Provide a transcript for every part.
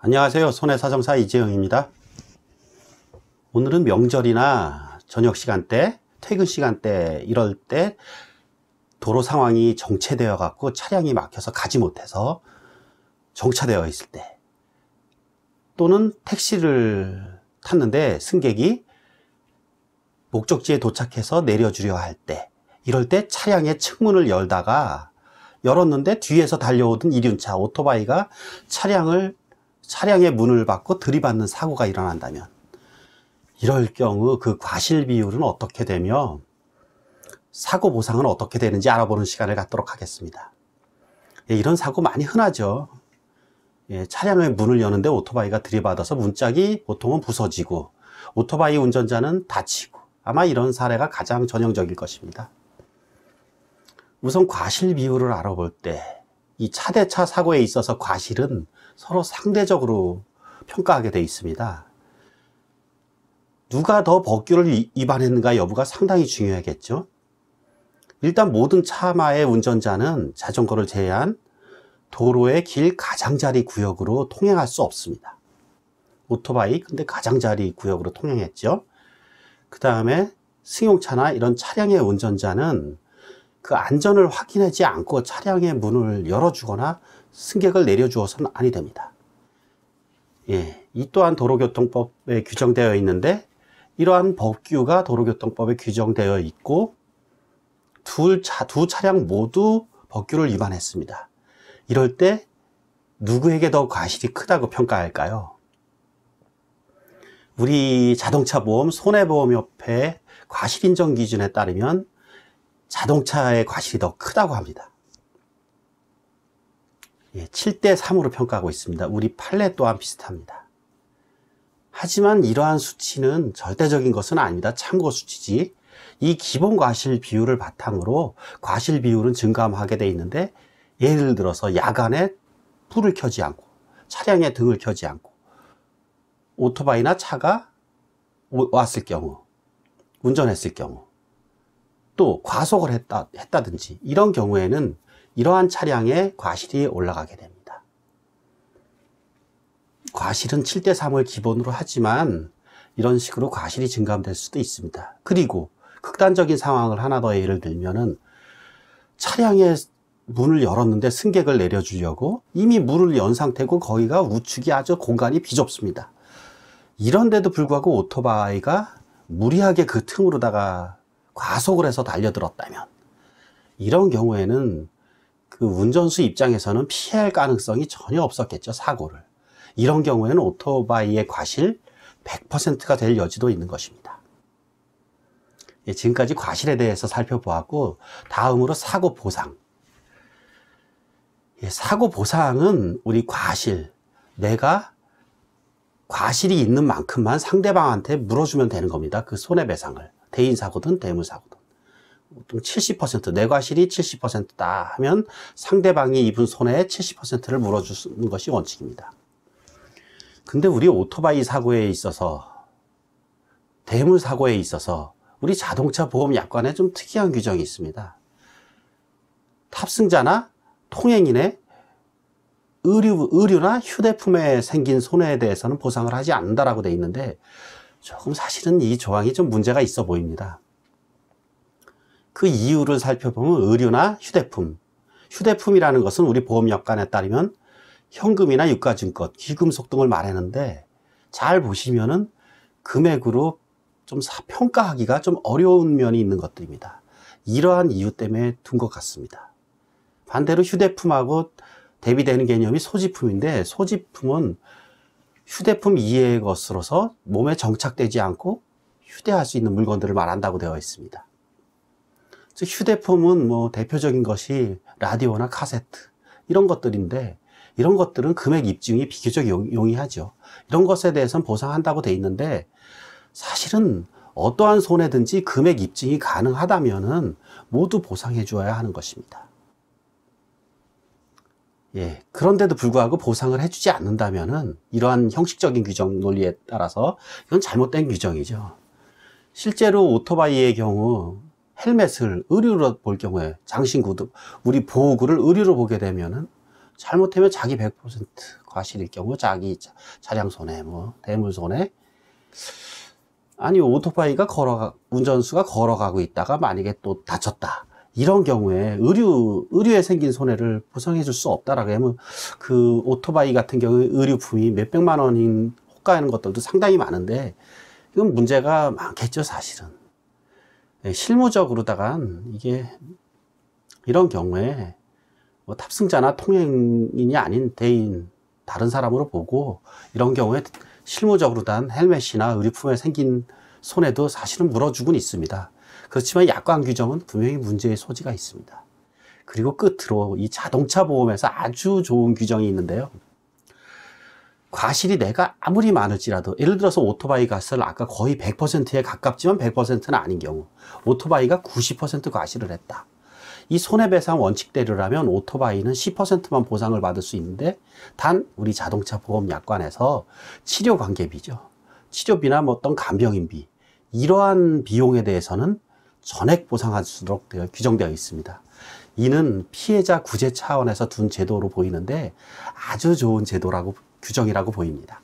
안녕하세요. 손해사정사 이재영입니다. 오늘은 명절이나 저녁 시간대, 퇴근 시간대 이럴 때 도로 상황이 정체되어 갖고 차량이 막혀서 가지 못해서 정차되어 있을 때, 또는 택시를 탔는데 승객이 목적지에 도착해서 내려주려 할 때, 이럴 때 차량의 측문을 열었는데 뒤에서 달려오던 이륜차, 오토바이가 차량의 문을 받고 들이받는 사고가 일어난다면, 이럴 경우 그 과실 비율은 어떻게 되며 사고 보상은 어떻게 되는지 알아보는 시간을 갖도록 하겠습니다. 이런 사고 많이 흔하죠. 차량의 문을 여는데 오토바이가 들이받아서 문짝이 보통은 부서지고 오토바이 운전자는 다치고, 아마 이런 사례가 가장 전형적일 것입니다. 우선 과실 비율을 알아볼 때 이 차대차 사고에 있어서 과실은 서로 상대적으로 평가하게 되어 있습니다. 누가 더 법규를 위반했는가 여부가 상당히 중요하겠죠. 일단 모든 차마의 운전자는 자전거를 제외한 도로의 길 가장자리 구역으로 통행할 수 없습니다. 오토바이 근데 가장자리 구역으로 통행했죠. 그 다음에 승용차나 이런 차량의 운전자는 그 안전을 확인하지 않고 차량의 문을 열어주거나 승객을 내려주어서는 아니 됩니다. 이 또한 도로교통법에 규정되어 있는데, 이러한 법규가 도로교통법에 규정되어 있고 두 차량 모두 법규를 위반했습니다. 이럴 때 누구에게 더 과실이 크다고 평가할까요? 우리 자동차보험 손해보험협회 과실인정 기준에 따르면 자동차의 과실이 더 크다고 합니다. 7대 3으로 평가하고 있습니다. 우리 판례 또한 비슷합니다. 하지만 이러한 수치는 절대적인 것은 아닙니다. 참고 수치지. 이 기본 과실 비율을 바탕으로 과실 비율은 증감하게 되어 있는데, 예를 들어서 야간에 불을 켜지 않고 차량의 등을 켜지 않고 오토바이나 차가 왔을 경우, 운전했을 경우, 또 과속을 했다든지 이런 경우에는 이러한 차량의 과실이 올라가게 됩니다. 과실은 7대 3을 기본으로 하지만 이런 식으로 과실이 증감될 수도 있습니다. 그리고 극단적인 상황을 하나 더 예를 들면은, 차량의 문을 열었는데 승객을 내려주려고 이미 문을 연 상태고 거기가 우측이 아주 공간이 비좁습니다. 이런데도 불구하고 오토바이가 무리하게 그 틈으로다가 과속을 해서 달려들었다면, 이런 경우에는 그 운전수 입장에서는 피할 가능성이 전혀 없었겠죠, 사고를. 이런 경우에는 오토바이의 과실 100%가 될 여지도 있는 것입니다. 지금까지 과실에 대해서 살펴보았고, 다음으로 사고 보상. 사고 보상은 우리 과실, 내가 과실이 있는 만큼만 상대방한테 물어주면 되는 겁니다. 그 손해배상을. 대인사고든 대물사고든. 70%, 내 과실이 70%다 하면 상대방이 입은 손해의 70%를 물어주는 것이 원칙입니다. 근데 우리 오토바이 사고에 있어서, 대물사고에 있어서 우리 자동차 보험 약관에 좀 특이한 규정이 있습니다. 탑승자나 통행인의 의류나 휴대품에 생긴 손해에 대해서는 보상을 하지 않는다라고 되어 있는데, 조금 사실은 이 조항이 좀 문제가 있어 보입니다. 그 이유를 살펴보면 의류나 휴대품이라는 것은 우리 보험약관에 따르면 현금이나 유가증권, 귀금속 등을 말하는데, 잘 보시면은 금액으로 좀 평가하기가 좀 어려운 면이 있는 것들입니다. 이러한 이유 때문에 둔 것 같습니다. 반대로 휴대품하고 대비되는 개념이 소지품인데, 소지품은 휴대품 이외의 것으로서 몸에 정착되지 않고 휴대할 수 있는 물건들을 말한다고 되어 있습니다. 즉 휴대품은 대표적인 것이 라디오나 카세트 이런 것들인데, 이런 것들은 금액 입증이 비교적 용이하죠. 이런 것에 대해서는 보상한다고 되어 있는데, 사실은 어떠한 손해든지 금액 입증이 가능하다면은 모두 보상해 주어야 하는 것입니다. 그런데도 불구하고 보상을 해주지 않는다면은, 이러한 형식적인 규정 논리에 따라서 이건 잘못된 규정이죠. 실제로 오토바이의 경우 헬멧을 의류로 볼 경우에, 장신구도 우리 보호구를 의류로 보게 되면은 잘못하면 자기 100%, 과실일 경우 자기 차량 손해, 뭐 대물 손해. 아니 오토바이가 운전수가 걸어가고 있다가 만약에 또 다쳤다. 이런 경우에 의류에 생긴 손해를 보상해 줄 수 없다라고 하면 그 오토바이 같은 경우에 의류품이 몇백만 원인 호가하는 것들도 상당히 많은데 이건 문제가 많겠죠, 사실은. 실무적으로다간 이게 이런 경우에 뭐 탑승자나 통행인이 아닌 대인 다른 사람으로 보고 이런 경우에 실무적으로 단 헬멧이나 의류품에 생긴 손해도 사실은 물어주곤 있습니다. 그렇지만 약관 규정은 분명히 문제의 소지가 있습니다. 그리고 끝으로 이 자동차 보험에서 아주 좋은 규정이 있는데요. 과실이 내가 아무리 많을지라도 예를 들어서 오토바이 과실 아까 거의 100%에 가깝지만 100%는 아닌 경우 오토바이가 90% 과실을 했다. 이 손해배상 원칙대로라면 오토바이는 10%만 보상을 받을 수 있는데 단 우리 자동차 보험 약관에서 치료관계비죠. 치료비나 뭐 어떤 간병인비 이러한 비용에 대해서는 전액 보상할수록 규정되어 있습니다. 이는 피해자 구제 차원에서 둔 제도로 보이는데 아주 좋은 제도라고 규정이라고 보입니다.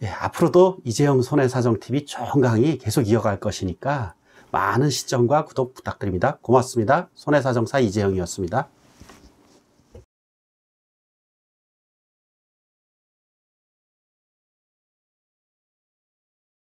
예, 앞으로도 이재영 손해사정TV 좋은 강의 계속 이어갈 것이니까 많은 시청과 구독 부탁드립니다. 고맙습니다. 손해사정사 이재영이었습니다.